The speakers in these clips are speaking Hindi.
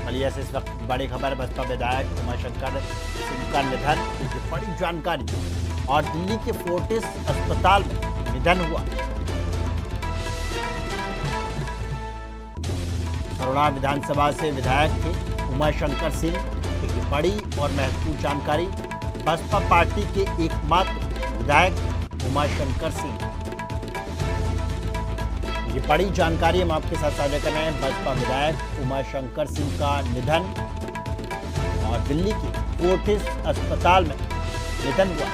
बलिया से इस वक्त बड़ी खबर, बसपा विधायक उमाशंकर सिंह का निधन की बड़ी जानकारी। और दिल्ली के फोर्टिस अस्पताल में निधन हुआ। सरोड़ा विधानसभा से विधायक थे उमाशंकर सिंह की बड़ी और महत्वपूर्ण जानकारी। बसपा पार्टी के एकमात्र विधायक उमाशंकर सिंह, ये बड़ी जानकारी हम आपके साथ साझा कर रहे हैं। बसपा विधायक उमाशंकर सिंह का निधन और दिल्ली के फोर्टिस अस्पताल में निधन हुआ।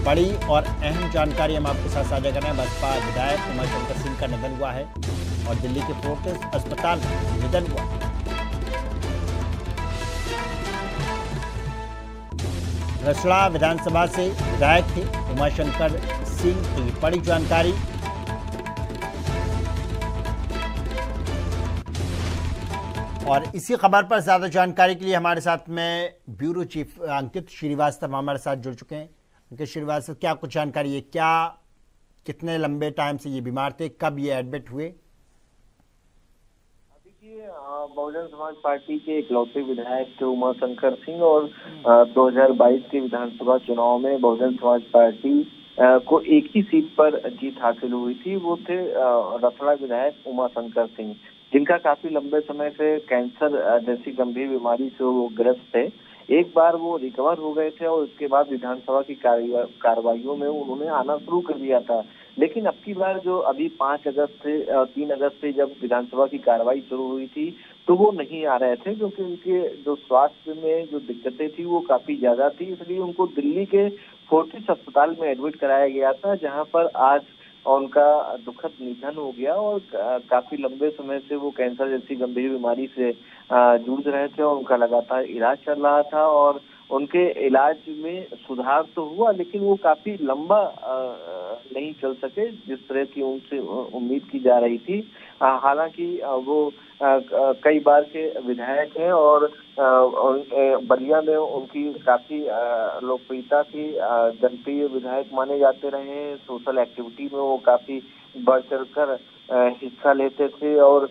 बड़ी और अहम जानकारी हम आपके साथ साझा कर रहे हैं। बसपा विधायक उमाशंकर सिंह का निधन हुआ है और दिल्ली के फोर्टिस अस्पताल में निधन हुआ। रसड़ा विधानसभा से विधायक थे उमाशंकर सिंह की बड़ी जानकारी। और इसी खबर पर ज्यादा जानकारी के लिए हमारे साथ में ब्यूरो चीफ अंकित श्रीवास्तव हमारे साथ जुड़ चुके हैं। अंकित श्रीवास्तव, क्या कुछ जानकारी है, क्या कितने लंबे टाइम से ये बीमार थे, कब ये एडमिट हुए? बहुजन समाज पार्टी के इकलौते विधायक थे उमाशंकर सिंह और 2022 के विधानसभा चुनाव में बहुजन समाज पार्टी को एक ही सीट पर जीत हासिल हुई थी। वो थे रसड़ा विधायक उमाशंकर सिंह, जिनका काफी लंबे समय से कैंसर जैसी गंभीर बीमारी से वो ग्रस्त थे। एक बार वो रिकवर हो गए थे और उसके बाद विधानसभा की कार्रवाइयों में उन्होंने आना शुरू कर दिया था। लेकिन अब की बार जो अभी 3 अगस्त से जब विधानसभा की कार्रवाई शुरू हुई थी तो वो नहीं आ रहे थे, क्योंकि उनके जो स्वास्थ्य में जो दिक्कतें थी वो काफी ज्यादा थी। इसलिए उनको दिल्ली के फोर्टिस अस्पताल में एडमिट कराया गया था, जहां पर आज उनका दुखद निधन हो गया। और काफी लंबे समय से वो कैंसर जैसी गंभीर बीमारी से जूझ रहे थे और उनका लगातार इलाज चल रहा था। और उनके इलाज में सुधार तो हुआ, लेकिन वो काफी लंबा नहीं चल सके जिस तरह की उनसे उम्मीद की जा रही थी। हालांकि वो कई बार के विधायक हैं और बलिया में उनकी काफी लोकप्रियता थी। जनप्रिय विधायक माने जाते रहे हैं। सोशल एक्टिविटी में वो काफी बढ़ चढ़कर हिस्सा लेते थे। और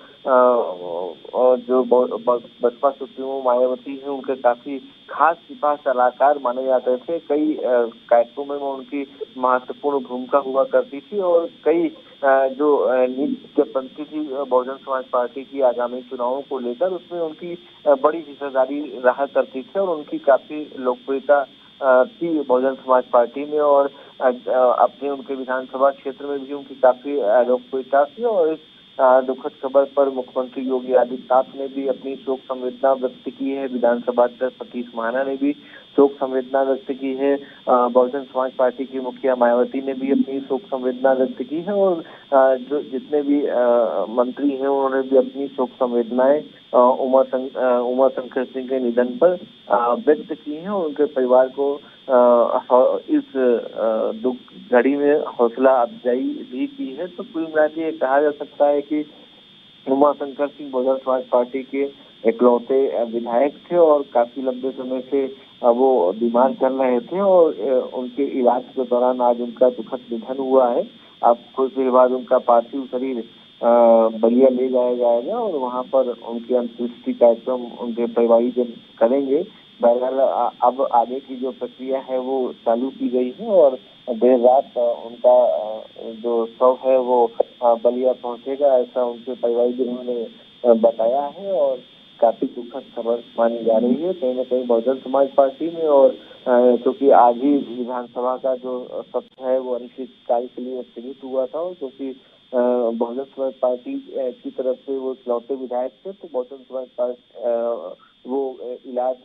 जो बसपा सुप्रीमो मायावती हैं, उनके काफी खास सिपा सलाहकार माने जाते थे। कई कार्यक्रमों में उनकी महत्वपूर्ण भूमिका हुआ करती थी और कई जो नीति बनती थी बहुजन समाज पार्टी की आगामी चुनावों को लेकर, उसमें उनकी बड़ी हिस्सेदारी रहा करती थी और उनकी काफी लोकप्रियता थी बहुजन समाज पार्टी में। और अपने उनके विधानसभा क्षेत्र में भी उनकी काफी लोकप्रियता थी। और इस दुखद खबर पर मुख्यमंत्री योगी आदित्यनाथ ने भी अपनी शोक संवेदना व्यक्त की है। विधानसभा अध्यक्ष सतीश महाना ने भी शोक संवेदना व्यक्त की है। बहुजन समाज पार्टी की मुखिया मायावती ने भी अपनी शोक संवेदना व्यक्त की है। और जो जितने भी मंत्री हैं उन्होंने भी अपनी शोक संवेदनाएं उमाशंकर सिंह के निधन पर व्यक्त की हैं और उनके परिवार को इस दुख घड़ी में हौसला अफजाई भी की है। तो कुल मिला के कहा जा सकता है कि उमाशंकर सिंह बहुजन समाज पार्टी के इकलौते विधायक थे और काफी लंबे समय से वो बीमार चल रहे थे। और उनके इलाज के दौरान आज उनका दुखद निधन हुआ है। अब कुछ देर बाद उनका पार्थिव शरीर बलिया ले जाया जाएगा और वहां पर उनके अंत्येष्टि कार्यक्रम उनके परिवारीजन करेंगे। बहरहाल अब आगे की जो प्रक्रिया है वो चालू की गई है और देर रात उनका जो शव है वो बलिया पहुंचेगा, ऐसा उनके परिवारीजनों ने बताया है। और काफी दुखद खबर मानी जा रही है कहीं न कहीं बहुजन समाज पार्टी में। और क्योंकि आज ही विधानसभा का जो सत्र है वो अनिश्चितकाल के लिए स्थगित हुआ था, और क्योंकि बहुजन समाज पार्टी की तरफ से वो इकलौते विधायक थे, तो बहुजन समाज पार्टी वो इलाज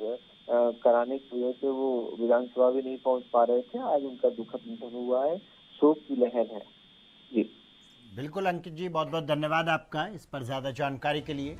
कराने की वजह से वो विधानसभा भी नहीं पहुंच पा रहे थे। आज उनका दुखद निधन हुआ है, शोक की लहर है। जी बिल्कुल अंकित जी, बहुत बहुत धन्यवाद आपका इस पर ज्यादा जानकारी के लिए।